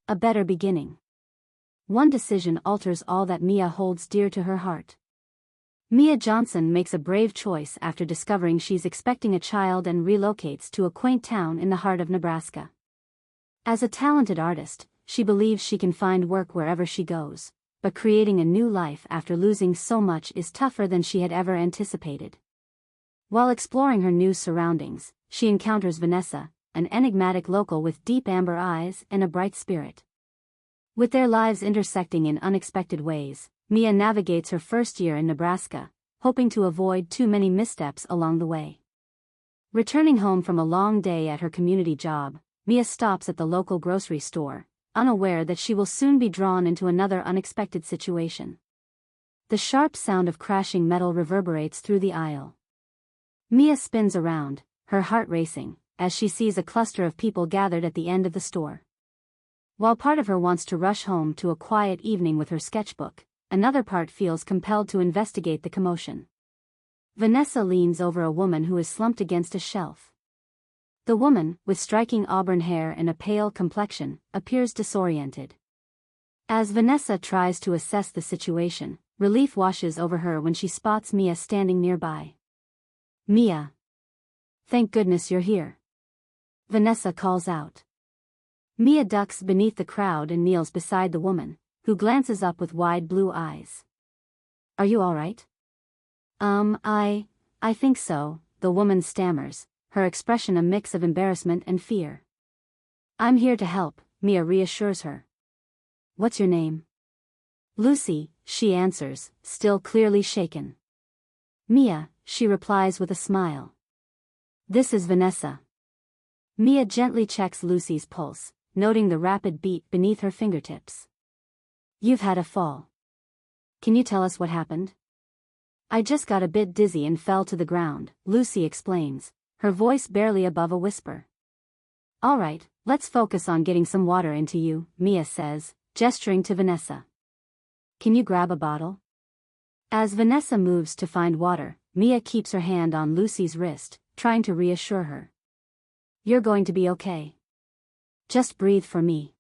A better beginning. One decision alters all that Mia holds dear to her heart. Mia Johnson makes a brave choice after discovering she's expecting a child and relocates to a quaint town in the heart of Nebraska. As a talented artist, she believes she can find work wherever she goes, but creating a new life after losing so much is tougher than she had ever anticipated. While exploring her new surroundings, she encounters Vanessa, an enigmatic local with deep amber eyes and a bright spirit. With their lives intersecting in unexpected ways, Mia navigates her first year in Nebraska, hoping to avoid too many missteps along the way. Returning home from a long day at her community job, Mia stops at the local grocery store, unaware that she will soon be drawn into another unexpected situation. The sharp sound of crashing metal reverberates through the aisle. Mia spins around, her heart racing, as she sees a cluster of people gathered at the end of the store. While part of her wants to rush home to a quiet evening with her sketchbook, another part feels compelled to investigate the commotion. Vanessa leans over a woman who is slumped against a shelf. The woman, with striking auburn hair and a pale complexion, appears disoriented. As Vanessa tries to assess the situation, relief washes over her when she spots Mia standing nearby. "Mia. Thank goodness you're here," Vanessa calls out. Mia ducks beneath the crowd and kneels beside the woman, who glances up with wide blue eyes. "Are you all right?" I think so," the woman stammers, her expression a mix of embarrassment and fear. "I'm here to help," Mia reassures her. "What's your name?" "Lucy," she answers, still clearly shaken. "Mia," she replies with a smile. "This is Vanessa." Mia gently checks Lucy's pulse, noting the rapid beat beneath her fingertips. "You've had a fall. Can you tell us what happened?" "I just got a bit dizzy and fell to the ground," Lucy explains, her voice barely above a whisper. "All right, let's focus on getting some water into you," Mia says, gesturing to Vanessa. "Can you grab a bottle?" As Vanessa moves to find water, Mia keeps her hand on Lucy's wrist, trying to reassure her. "You're going to be okay. Just breathe for me."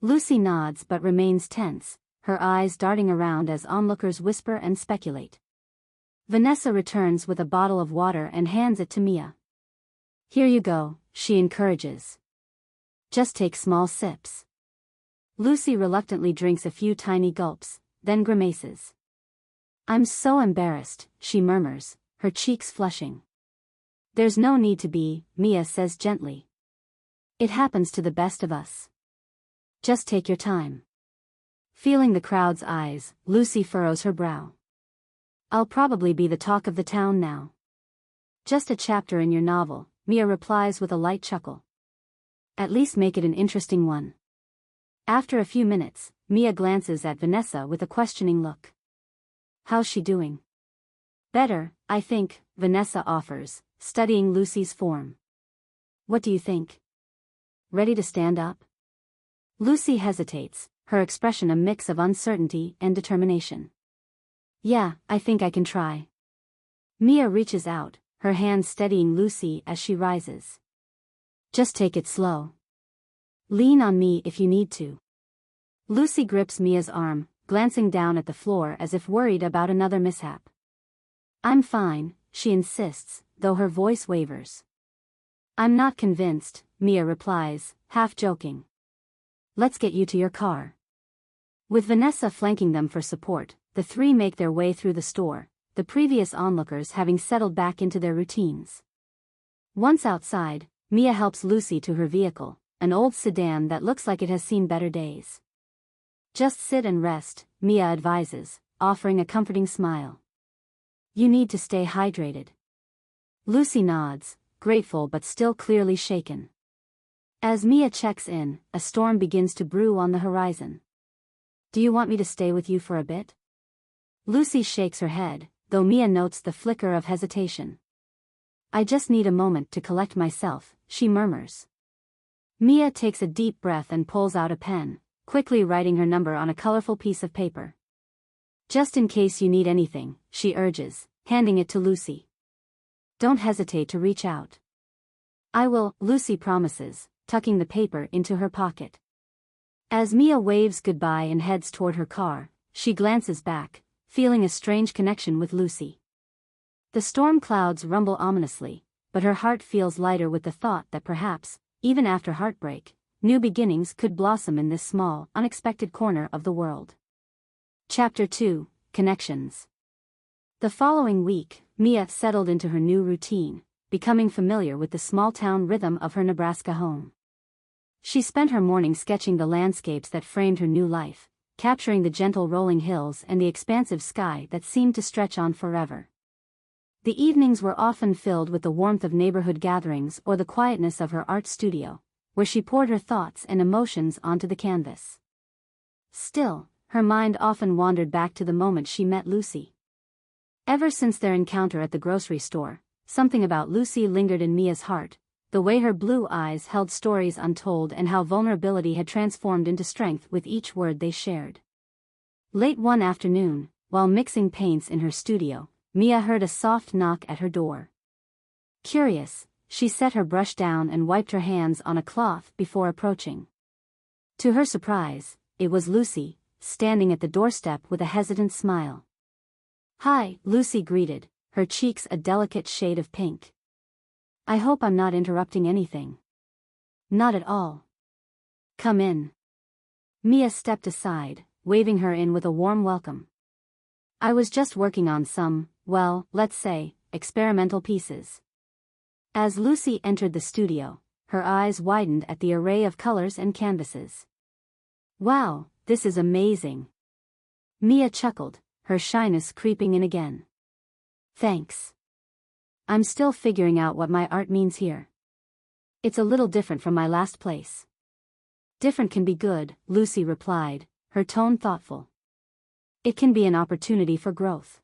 Lucy nods but remains tense, her eyes darting around as onlookers whisper and speculate. Vanessa returns with a bottle of water and hands it to Mia. "Here you go," she encourages. "Just take small sips." Lucy reluctantly drinks a few tiny gulps, then grimaces. "I'm so embarrassed," she murmurs, her cheeks flushing. "There's no need to be," Mia says gently. "It happens to the best of us. Just take your time." Feeling the crowd's eyes, Lucy furrows her brow. "I'll probably be the talk of the town now." "Just a chapter in your novel," Mia replies with a light chuckle. "At least make it an interesting one." After a few minutes, Mia glances at Vanessa with a questioning look. "How's she doing?" "Better, I think," Vanessa offers, studying Lucy's form. "What do you think? Ready to stand up?" Lucy hesitates, her expression a mix of uncertainty and determination. "Yeah, I think I can try." Mia reaches out, her hand steadying Lucy as she rises. "Just take it slow. Lean on me if you need to." Lucy grips Mia's arm, glancing down at the floor as if worried about another mishap. "I'm fine," she insists, though her voice wavers. "I'm not convinced," Mia replies, half joking. "Let's get you to your car." With Vanessa flanking them for support, the three make their way through the store, the previous onlookers having settled back into their routines. Once outside, Mia helps Lucy to her vehicle, an old sedan that looks like it has seen better days. "Just sit and rest," Mia advises, offering a comforting smile. "You need to stay hydrated." Lucy nods, grateful but still clearly shaken. As Mia checks in, a storm begins to brew on the horizon. "Do you want me to stay with you for a bit?" Lucy shakes her head, though Mia notes the flicker of hesitation. "I just need a moment to collect myself," she murmurs. Mia takes a deep breath and pulls out a pen, quickly writing her number on a colorful piece of paper. "Just in case you need anything," she urges, handing it to Lucy. "Don't hesitate to reach out." "I will," Lucy promises, tucking the paper into her pocket. As Mia waves goodbye and heads toward her car, she glances back, feeling a strange connection with Lucy. The storm clouds rumble ominously, but her heart feels lighter with the thought that perhaps, even after heartbreak, new beginnings could blossom in this small, unexpected corner of the world. Chapter 2, Connections. The following week, Mia settled into her new routine, becoming familiar with the small-town rhythm of her Nebraska home. She spent her morning sketching the landscapes that framed her new life, capturing the gentle rolling hills and the expansive sky that seemed to stretch on forever. The evenings were often filled with the warmth of neighborhood gatherings or the quietness of her art studio, where she poured her thoughts and emotions onto the canvas. Still, her mind often wandered back to the moment she met Lucy. Ever since their encounter at the grocery store, something about Lucy lingered in Mia's heart, the way her blue eyes held stories untold and how vulnerability had transformed into strength with each word they shared. Late one afternoon, while mixing paints in her studio, Mia heard a soft knock at her door. Curious, she set her brush down and wiped her hands on a cloth before approaching. To her surprise, it was Lucy, standing at the doorstep with a hesitant smile. "Hi," Lucy greeted, her cheeks a delicate shade of pink. "I hope I'm not interrupting anything." "Not at all. Come in." Mia stepped aside, waving her in with a warm welcome. "I was just working on some, well, let's say, experimental pieces." As Lucy entered the studio, her eyes widened at the array of colors and canvases. "Wow, this is amazing." Mia chuckled, her shyness creeping in again. "Thanks. I'm still figuring out what my art means here. It's a little different from my last place." "Different can be good," Lucy replied, her tone thoughtful. "It can be an opportunity for growth."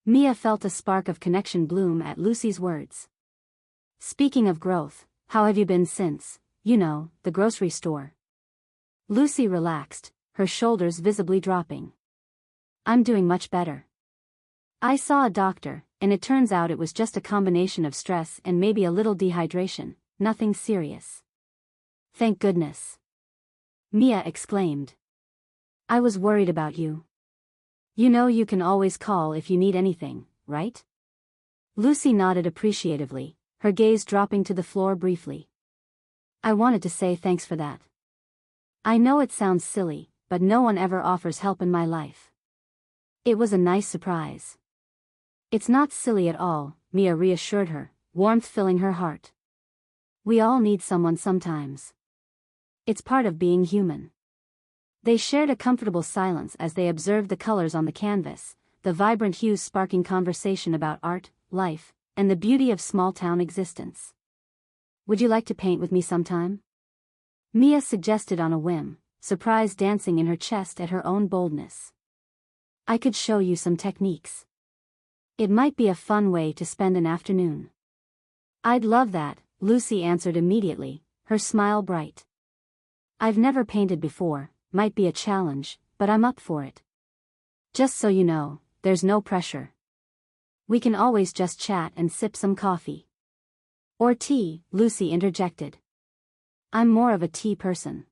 Mia felt a spark of connection bloom at Lucy's words. "Speaking of growth, how have you been since, the grocery store?" Lucy relaxed, her shoulders visibly dropping. "I'm doing much better. I saw a doctor, and it turns out it was just a combination of stress and maybe a little dehydration, nothing serious." "Thank goodness," Mia exclaimed. "I was worried about you. You can always call if you need anything, right?" Lucy nodded appreciatively, her gaze dropping to the floor briefly. "I wanted to say thanks for that. I know it sounds silly, but no one ever offers help in my life." It was a nice surprise. "It's not silly at all," Mia reassured her, warmth filling her heart. "We all need someone sometimes. It's part of being human." They shared a comfortable silence as they observed the colors on the canvas, the vibrant hues sparking conversation about art, life, and the beauty of small-town existence. "Would you like to paint with me sometime?" Mia suggested on a whim, surprise dancing in her chest at her own boldness. "I could show you some techniques. It might be a fun way to spend an afternoon." "I'd love that," Lucy answered immediately, her smile bright. "I've never painted before, might be a challenge, but I'm up for it. Just so you know, there's no pressure. We can always just chat and sip some coffee." "Or tea," Lucy interjected. "I'm more of a tea person."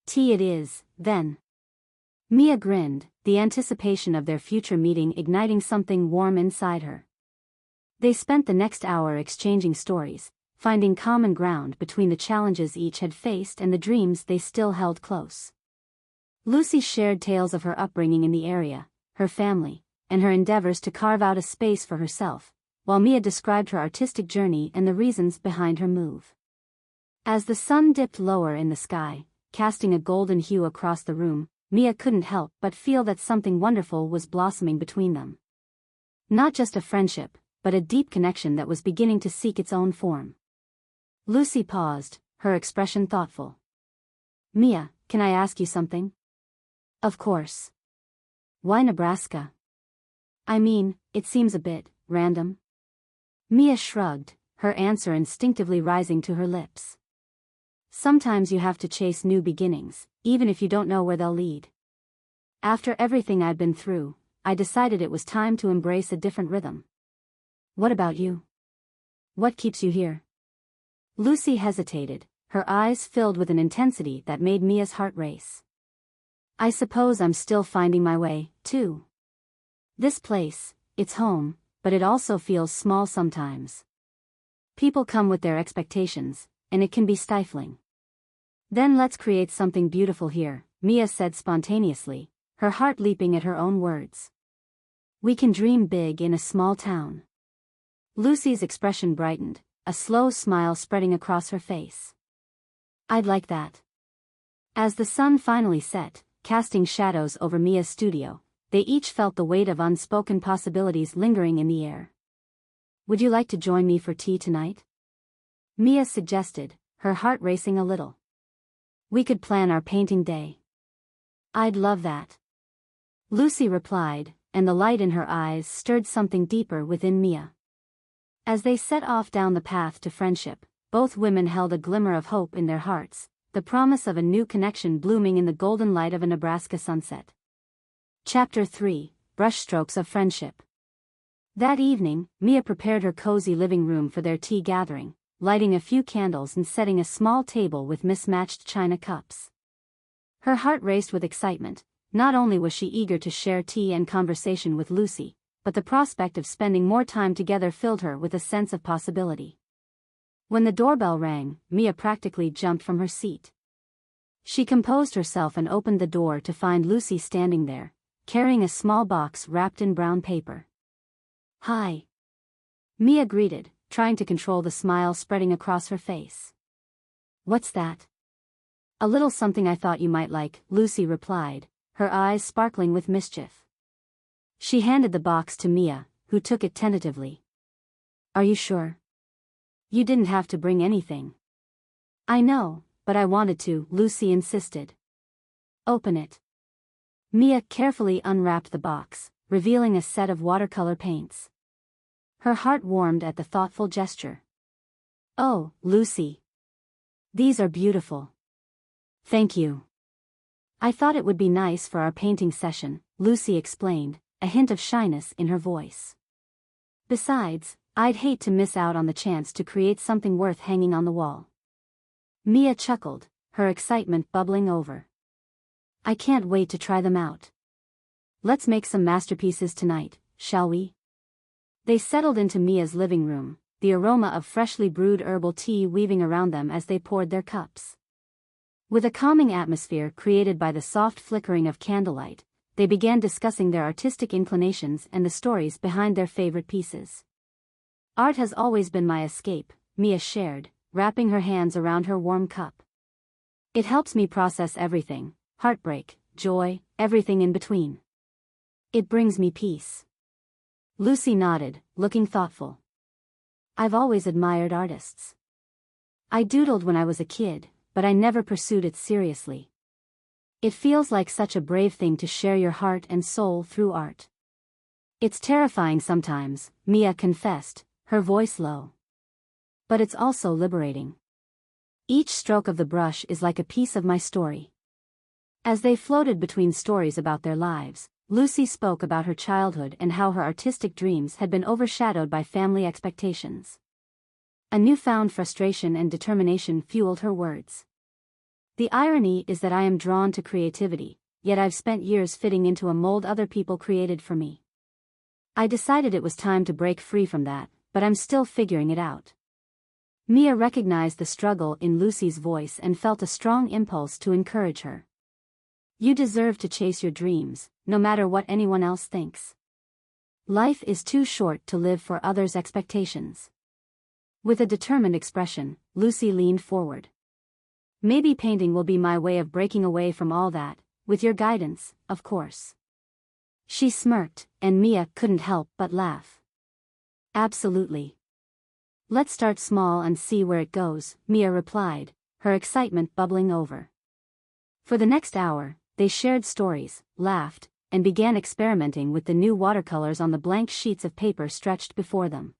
"Tea it is, then." Mia grinned, the anticipation of their future meeting igniting something warm inside her. They spent the next hour exchanging stories, finding common ground between the challenges each had faced and the dreams they still held close. Lucy shared tales of her upbringing in the area, her family, and her endeavors to carve out a space for herself, while Mia described her artistic journey and the reasons behind her move. As the sun dipped lower in the sky, casting a golden hue across the room, Mia couldn't help but feel that something wonderful was blossoming between them. Not just a friendship, but a deep connection that was beginning to seek its own form. Lucy paused, her expression thoughtful. "Mia, can I ask you something?" "Of course." "Why Nebraska? I mean, it seems a bit random." Mia shrugged, her answer instinctively rising to her lips. "Sometimes you have to chase new beginnings, even if you don't know where they'll lead. After everything I'd been through, I decided it was time to embrace a different rhythm." "What about you? What keeps you here?" Lucy hesitated, her eyes filled with an intensity that made Mia's heart race. I suppose I'm still finding my way, too. This place, it's home, but it also feels small sometimes. People come with their expectations, and it can be stifling. Then let's create something beautiful here, Mia said spontaneously, her heart leaping at her own words. We can dream big in a small town. Lucy's expression brightened, a slow smile spreading across her face. I'd like that. As the sun finally set, casting shadows over Mia's studio, they each felt the weight of unspoken possibilities lingering in the air. Would you like to join me for tea tonight? Mia suggested, her heart racing a little. We could plan our painting day. I'd love that. Lucy replied, and the light in her eyes stirred something deeper within Mia. As they set off down the path to friendship, both women held a glimmer of hope in their hearts, the promise of a new connection blooming in the golden light of a Nebraska sunset. Chapter 3, Brushstrokes of Friendship. That evening, Mia prepared her cozy living room for their tea gathering, lighting a few candles and setting a small table with mismatched china cups. Her heart raced with excitement. Not only was she eager to share tea and conversation with Lucy, but the prospect of spending more time together filled her with a sense of possibility. When the doorbell rang, Mia practically jumped from her seat. She composed herself and opened the door to find Lucy standing there, carrying a small box wrapped in brown paper. Hi. Mia greeted, trying to control the smile spreading across her face. What's that? A little something I thought you might like, Lucy replied, her eyes sparkling with mischief. She handed the box to Mia, who took it tentatively. Are you sure? You didn't have to bring anything. I know, but I wanted to, Lucy insisted. Open it. Mia carefully unwrapped the box, revealing a set of watercolor paints. Her heart warmed at the thoughtful gesture. Oh, Lucy. These are beautiful. Thank you. I thought it would be nice for our painting session, Lucy explained, a hint of shyness in her voice. Besides, I'd hate to miss out on the chance to create something worth hanging on the wall. Mia chuckled, her excitement bubbling over. I can't wait to try them out. Let's make some masterpieces tonight, shall we? They settled into Mia's living room, the aroma of freshly brewed herbal tea weaving around them as they poured their cups. With a calming atmosphere created by the soft flickering of candlelight, they began discussing their artistic inclinations and the stories behind their favorite pieces. Art has always been my escape, Mia shared, wrapping her hands around her warm cup. It helps me process everything, heartbreak, joy, everything in between. It brings me peace. Lucy nodded, looking thoughtful. I've always admired artists. I doodled when I was a kid, but I never pursued it seriously. It feels like such a brave thing to share your heart and soul through art. It's terrifying sometimes, Mia confessed, her voice low. But it's also liberating. Each stroke of the brush is like a piece of my story. As they floated between stories about their lives, Lucy spoke about her childhood and how her artistic dreams had been overshadowed by family expectations. A newfound frustration and determination fueled her words. The irony is that I am drawn to creativity, yet I've spent years fitting into a mold other people created for me. I decided it was time to break free from that, but I'm still figuring it out. Mia recognized the struggle in Lucy's voice and felt a strong impulse to encourage her. You deserve to chase your dreams, no matter what anyone else thinks. Life is too short to live for others' expectations. With a determined expression, Lucy leaned forward. Maybe painting will be my way of breaking away from all that, with your guidance, of course. She smirked, and Mia couldn't help but laugh. Absolutely. Let's start small and see where it goes, Mia replied, her excitement bubbling over. For the next hour, they shared stories, laughed, and began experimenting with the new watercolors on the blank sheets of paper stretched before them.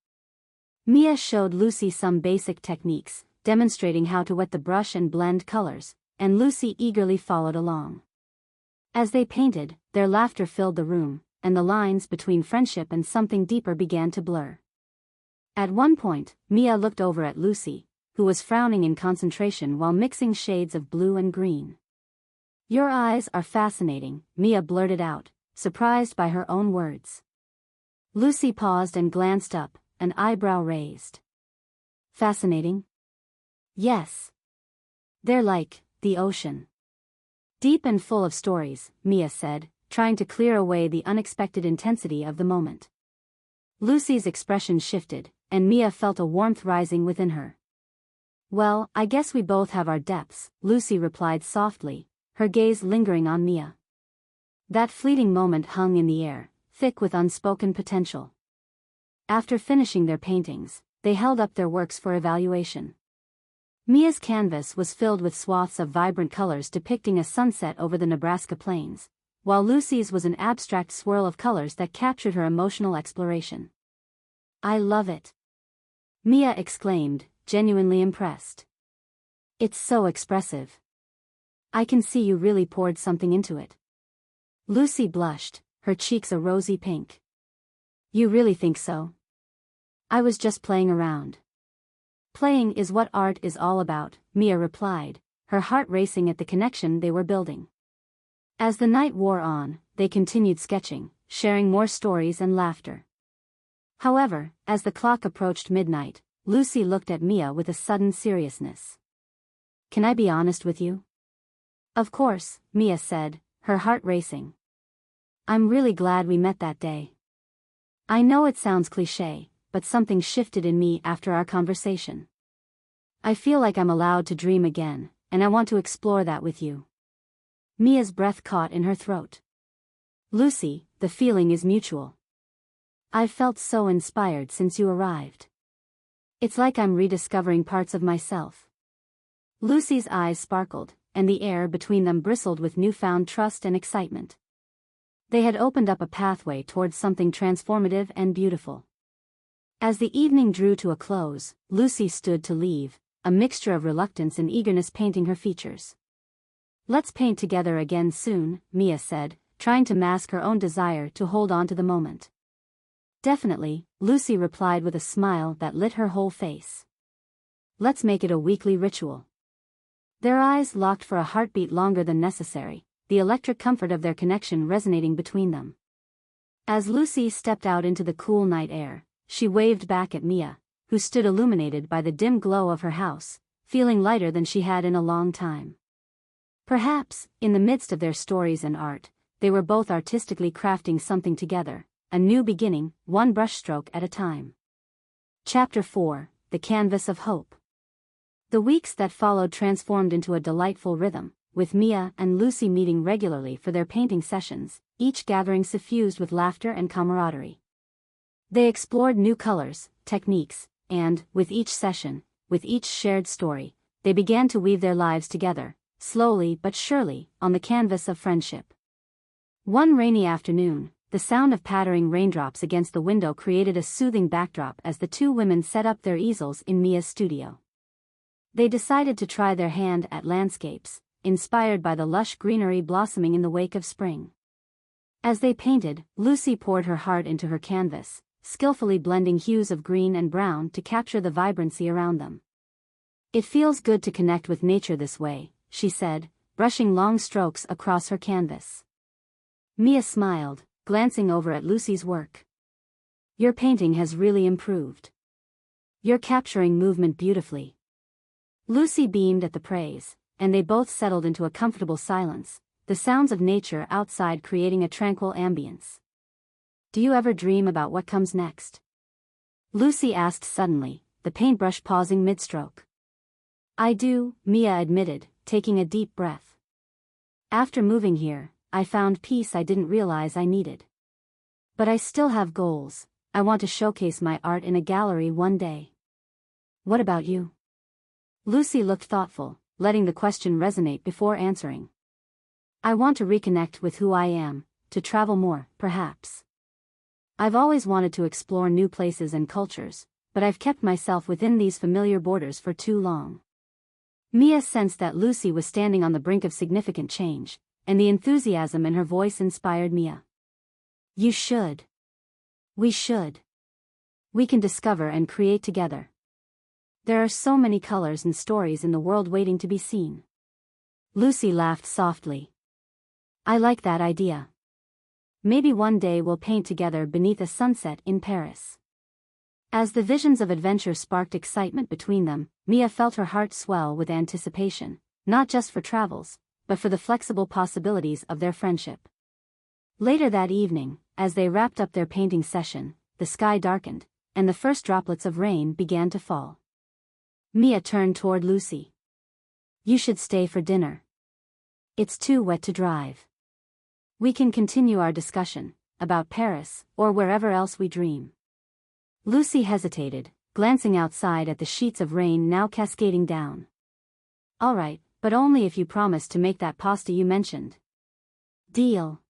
Mia showed Lucy some basic techniques, demonstrating how to wet the brush and blend colors, and Lucy eagerly followed along. As they painted, their laughter filled the room, and the lines between friendship and something deeper began to blur. At one point, Mia looked over at Lucy, who was frowning in concentration while mixing shades of blue and green. "Your eyes are fascinating," Mia blurted out, surprised by her own words. Lucy paused and glanced up, an eyebrow raised. "Fascinating?" "Yes. They're like the ocean. Deep and full of stories," Mia said, trying to clear away the unexpected intensity of the moment. Lucy's expression shifted, and Mia felt a warmth rising within her. "Well, I guess we both have our depths," Lucy replied softly, her gaze lingering on Mia. That fleeting moment hung in the air, thick with unspoken potential. After finishing their paintings, they held up their works for evaluation. Mia's canvas was filled with swaths of vibrant colors depicting a sunset over the Nebraska plains, while Lucy's was an abstract swirl of colors that captured her emotional exploration. "I love it," Mia exclaimed, genuinely impressed. "It's so expressive. I can see you really poured something into it." Lucy blushed, her cheeks a rosy pink. "You really think so?" "I was just playing around." "Playing is what art is all about," Mia replied, her heart racing at the connection they were building. As the night wore on, they continued sketching, sharing more stories and laughter. However, as the clock approached midnight, Lucy looked at Mia with a sudden seriousness. "Can I be honest with you?" "Of course," Mia said, her heart racing. "I'm really glad we met that day. I know it sounds cliché, but something shifted in me after our conversation. I feel like I'm allowed to dream again, and I want to explore that with you." Mia's breath caught in her throat. "Lucy, the feeling is mutual. I've felt so inspired since you arrived. It's like I'm rediscovering parts of myself." Lucy's eyes sparkled, and the air between them bristled with newfound trust and excitement. They had opened up a pathway towards something transformative and beautiful. As the evening drew to a close, Lucy stood to leave, a mixture of reluctance and eagerness painting her features. "Let's paint together again soon," Mia said, trying to mask her own desire to hold on to the moment. "Definitely," Lucy replied with a smile that lit her whole face. "Let's make it a weekly ritual." Their eyes locked for a heartbeat longer than necessary, the electric comfort of their connection resonating between them. As Lucy stepped out into the cool night air, she waved back at Mia, who stood illuminated by the dim glow of her house, feeling lighter than she had in a long time. Perhaps, in the midst of their stories and art, they were both artistically crafting something together, a new beginning, one brushstroke at a time. Chapter 4, The Canvas of Hope. The weeks that followed transformed into a delightful rhythm, with Mia and Lucy meeting regularly for their painting sessions, each gathering suffused with laughter and camaraderie. They explored new colors, techniques, and, with each session, with each shared story, they began to weave their lives together, slowly but surely, on the canvas of friendship. One rainy afternoon, the sound of pattering raindrops against the window created a soothing backdrop as the two women set up their easels in Mia's studio. They decided to try their hand at landscapes, inspired by the lush greenery blossoming in the wake of spring. As they painted, Lucy poured her heart into her canvas, skillfully blending hues of green and brown to capture the vibrancy around them. "It feels good to connect with nature this way," she said, brushing long strokes across her canvas. Mia smiled, glancing over at Lucy's work. "Your painting has really improved. You're capturing movement beautifully." Lucy beamed at the praise, and they both settled into a comfortable silence, the sounds of nature outside creating a tranquil ambience. "Do you ever dream about what comes next?" Lucy asked suddenly, the paintbrush pausing mid-stroke. "I do," Mia admitted, taking a deep breath. "After moving here, I found peace I didn't realize I needed. But I still have goals. I want to showcase my art in a gallery one day." "What about you?" Lucy looked thoughtful, letting the question resonate before answering. "I want to reconnect with who I am, to travel more, perhaps. I've always wanted to explore new places and cultures, but I've kept myself within these familiar borders for too long." Mia sensed that Lucy was standing on the brink of significant change, and the enthusiasm in her voice inspired Mia. "You should. We should. We can discover and create together." There are so many colors and stories in the world waiting to be seen. Lucy laughed softly. I like that idea. Maybe one day we'll paint together beneath a sunset in Paris. As the visions of adventure sparked excitement between them, Mia felt her heart swell with anticipation, not just for travels, but for the flexible possibilities of their friendship. Later that evening, as they wrapped up their painting session, the sky darkened, and the first droplets of rain began to fall. Mia turned toward Lucy. You should stay for dinner. It's too wet to drive. We can continue our discussion about Paris or wherever else we dream. Lucy hesitated, glancing outside at the sheets of rain now cascading down. All right, but only if you promise to make that pasta you mentioned. Deal.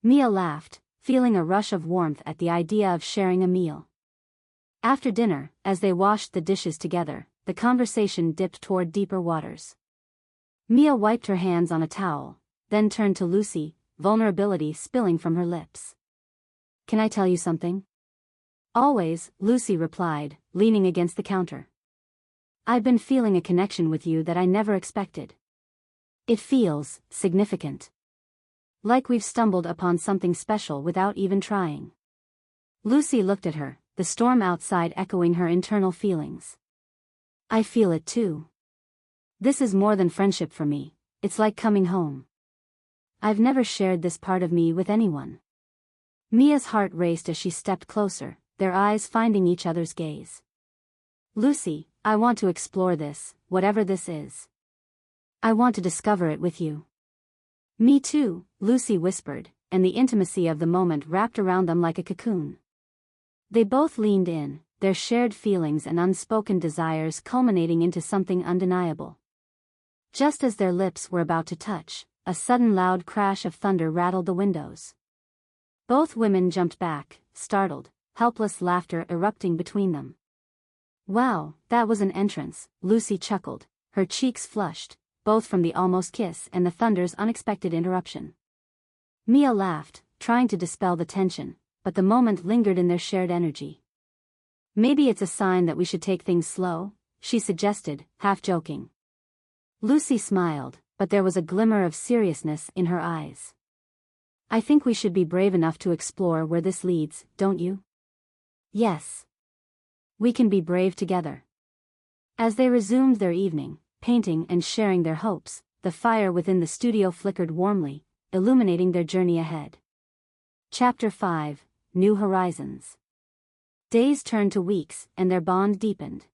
Mia laughed, feeling a rush of warmth at the idea of sharing a meal. After dinner, as they washed the dishes together, the conversation dipped toward deeper waters. Mia wiped her hands on a towel, then turned to Lucy, vulnerability spilling from her lips. Can I tell you something? Always, Lucy replied, leaning against the counter. I've been feeling a connection with you that I never expected. It feels significant. Like we've stumbled upon something special without even trying. Lucy looked at her, the storm outside echoing her internal feelings. I feel it too. This is more than friendship for me, it's like coming home. I've never shared this part of me with anyone. Mia's heart raced as she stepped closer, their eyes finding each other's gaze. Lucy, I want to explore this, whatever this is. I want to discover it with you. Me too, Lucy whispered, and the intimacy of the moment wrapped around them like a cocoon. They both leaned in, their shared feelings and unspoken desires culminating into something undeniable. Just as their lips were about to touch, a sudden loud crash of thunder rattled the windows. Both women jumped back, startled, helpless laughter erupting between them. Wow, that was an entrance, Lucy chuckled, her cheeks flushed, both from the almost kiss and the thunder's unexpected interruption. Mia laughed, trying to dispel the tension, but the moment lingered in their shared energy. Maybe it's a sign that we should take things slow, she suggested, half joking. Lucy smiled, but there was a glimmer of seriousness in her eyes. I think we should be brave enough to explore where this leads, don't you? Yes. We can be brave together. As they resumed their evening, painting and sharing their hopes, the fire within the studio flickered warmly, illuminating their journey ahead. Chapter 5, New Horizons. Days turned to weeks, and their bond deepened.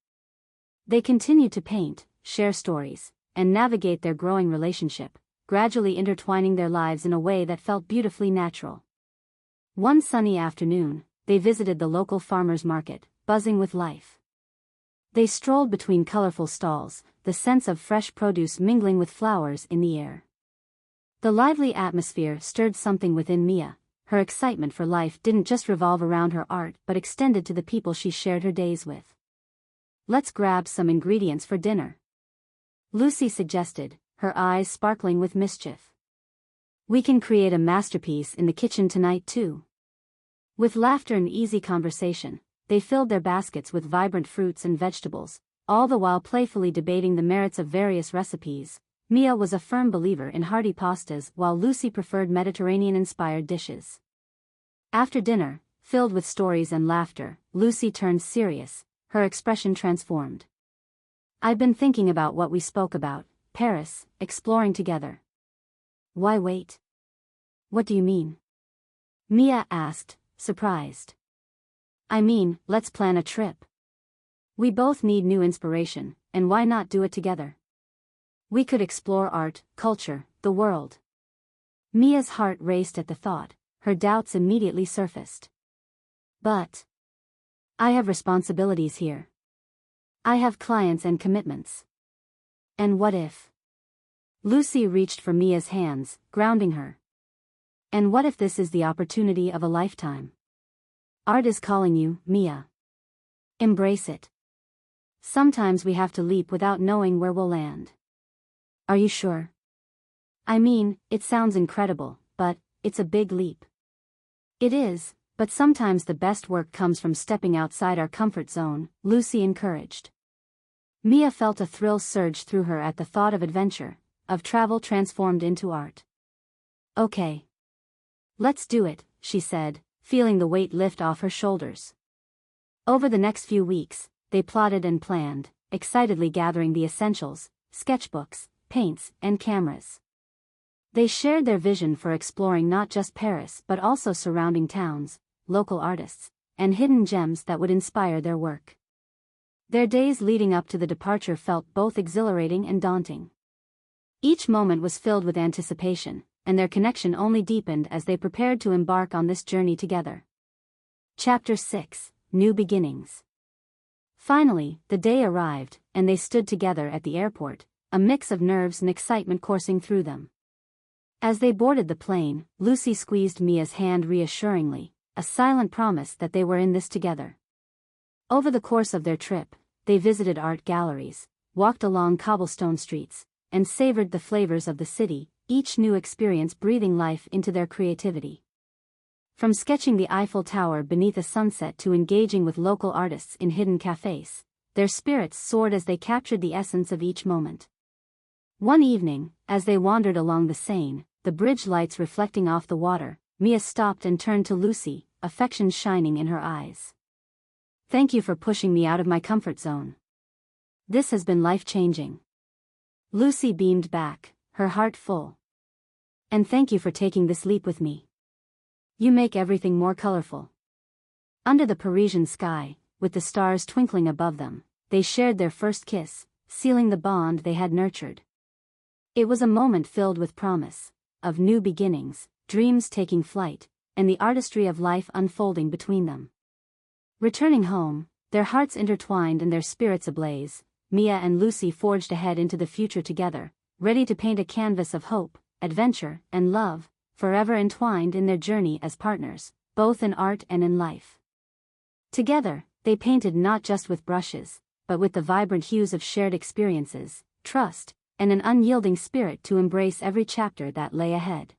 They continued to paint, share stories, and navigate their growing relationship, gradually intertwining their lives in a way that felt beautifully natural. One sunny afternoon, they visited the local farmers' market, buzzing with life. They strolled between colorful stalls, the scents of fresh produce mingling with flowers in the air. The lively atmosphere stirred something within Mia. Her excitement for life didn't just revolve around her art but extended to the people she shared her days with. Let's grab some ingredients for dinner, Lucy suggested, her eyes sparkling with mischief. We can create a masterpiece in the kitchen tonight too. With laughter and easy conversation, they filled their baskets with vibrant fruits and vegetables, all the while playfully debating the merits of various recipes. Mia was a firm believer in hearty pastas while Lucy preferred Mediterranean-inspired dishes. After dinner, filled with stories and laughter, Lucy turned serious, her expression transformed. I've been thinking about what we spoke about, Paris, exploring together. Why wait? What do you mean? Mia asked, surprised. I mean, let's plan a trip. We both need new inspiration, and why not do it together? We could explore art, culture, the world. Mia's heart raced at the thought, her doubts immediately surfaced. But I have responsibilities here. I have clients and commitments. And what if? Lucy reached for Mia's hands, grounding her. And what if this is the opportunity of a lifetime? Art is calling you, Mia. Embrace it. Sometimes we have to leap without knowing where we'll land. Are you sure? I mean, it sounds incredible, but it's a big leap. It is, but sometimes the best work comes from stepping outside our comfort zone, Lucy encouraged. Mia felt a thrill surge through her at the thought of adventure, of travel transformed into art. Okay. Let's do it, she said, feeling the weight lift off her shoulders. Over the next few weeks, they plotted and planned, excitedly gathering the essentials, sketchbooks, paints, and cameras. They shared their vision for exploring not just Paris but also surrounding towns, local artists, and hidden gems that would inspire their work. Their days leading up to the departure felt both exhilarating and daunting. Each moment was filled with anticipation, and their connection only deepened as they prepared to embark on this journey together. Chapter 6: New Beginnings. Finally, the day arrived, and they stood together at the airport, a mix of nerves and excitement coursing through them. As they boarded the plane, Lucy squeezed Mia's hand reassuringly, a silent promise that they were in this together. Over the course of their trip, they visited art galleries, walked along cobblestone streets, and savored the flavors of the city, each new experience breathing life into their creativity. From sketching the Eiffel Tower beneath a sunset to engaging with local artists in hidden cafes, their spirits soared as they captured the essence of each moment. One evening, as they wandered along the Seine, the bridge lights reflecting off the water, Mia stopped and turned to Lucy, affection shining in her eyes. "Thank you for pushing me out of my comfort zone. This has been life-changing." Lucy beamed back, her heart full. "And thank you for taking this leap with me. You make everything more colorful." Under the Parisian sky, with the stars twinkling above them, they shared their first kiss, sealing the bond they had nurtured. It was a moment filled with promise, of new beginnings, dreams taking flight, and the artistry of life unfolding between them. Returning home, their hearts intertwined and their spirits ablaze, Mia and Lucy forged ahead into the future together, ready to paint a canvas of hope, adventure, and love, forever entwined in their journey as partners, both in art and in life. Together, they painted not just with brushes, but with the vibrant hues of shared experiences, trust, and an unyielding spirit to embrace every chapter that lay ahead.